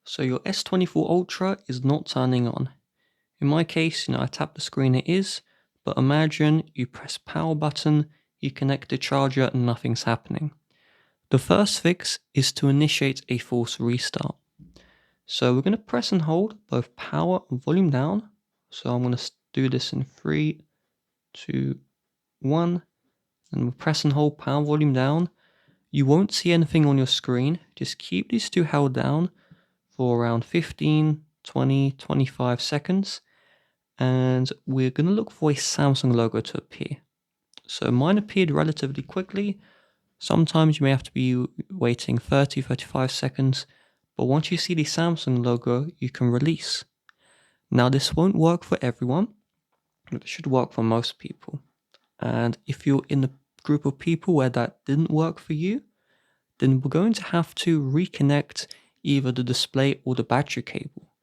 So your S24 Ultra is not turning on. In my case, I tap the screen, it is, but imagine you press power button, you connect the charger and nothing's happening. The first fix is to initiate a forced restart. So we're going to press and hold both power and volume down. So I'm going to do this in 3, 2, 1, and we'll press and hold power volume down. You won't see anything on your screen. Just keep these two held down for around 15, 20, 25 seconds. And we're going to look for a Samsung logo to appear. So mine appeared relatively quickly. Sometimes you may have to be waiting 30, 35 seconds. But once you see the Samsung logo, you can release. Now this won't work for everyone, but it should work for most people. And if you're in a group of people where that didn't work for you, then we're going to have to reconnect either the display or the battery cable.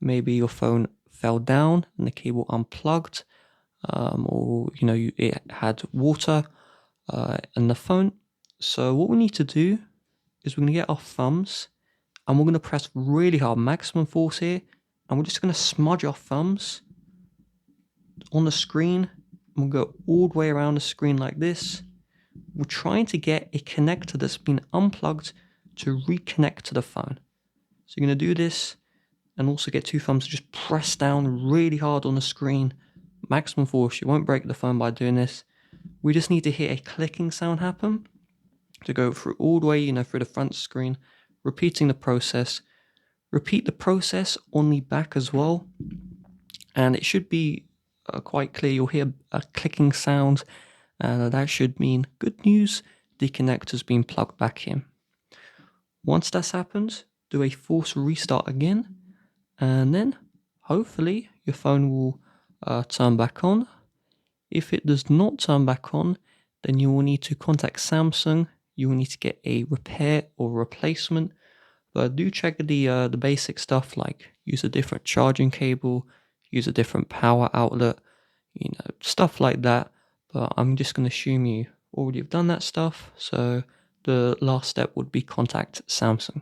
Maybe your phone fell down and the cable unplugged, or it had water in the phone. So what we need to do is we're going to get our thumbs and we're going to press really hard, maximum force here, and we're just going to smudge our thumbs on the screen. We'll go all the way around the screen like this. We're trying to get a connector that's been unplugged to reconnect to the phone. So you're going to do this and also get two thumbs to just press down really hard on the screen. Maximum force. You won't break the phone by doing this. We just need to hear a clicking sound happen to go through all the way, through the front screen, repeating the process. Repeat the process on the back as well. And it should be quite clear. You'll hear a clicking sound. That should mean good news. The connector's been plugged back in. Once that's happened, do a force restart again. And then hopefully your phone will turn back on. If it does not turn back on, then you will need to contact Samsung. You will need to get a repair or replacement. But do check the basic stuff, like use a different charging cable, use a different power outlet, stuff like that. But I'm just going to assume you already have done that stuff. So the last step would be contact Samsung.